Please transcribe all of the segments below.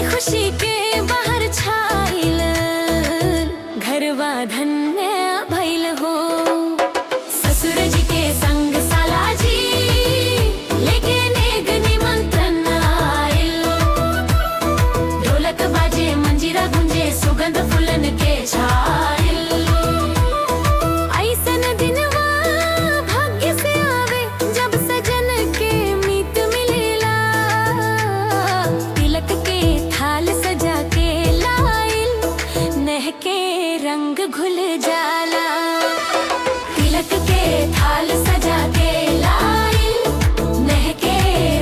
खुशी के बाहर छाइल, घरवा धन्य भइल हो। ससुर जी के संग साला जी लेके नेग निमंत्रण आइल। ढोलक बाजे मंजीरा गुंजे सुगंध फूलन के छाइल। ऐसन दिनवा भाग्य से आवे जब सजन के मीत मिलेला। तिलक के थाल सजा के लाइल, नेह के रंग घुल जाला। तिलक के थाल सजा के लाइल, नेह के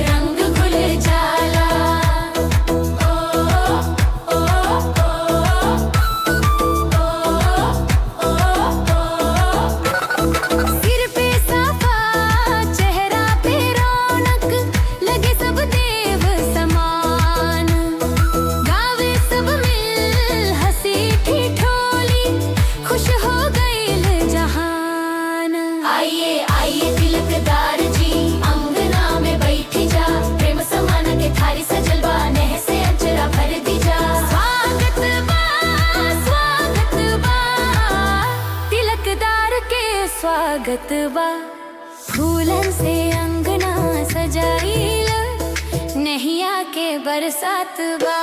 रंग घुल जाला। ओ ओ ओ ओ ओ। सिर पे साफा चेहरा पे रौनक, लगे सब देव समान। गावे सब मिल हंसी ठिठोली, खुश हो गईल जहान। आइए आइए तिलकदार जी अंगना में बैठी जा। प्रेम समान के थारी सजल बा, नेह से अचरा भर दी जा। स्वागत बा तिलकदार के स्वागत बा। फूलन से अंगना सजाइल, नैया के बरसात बा।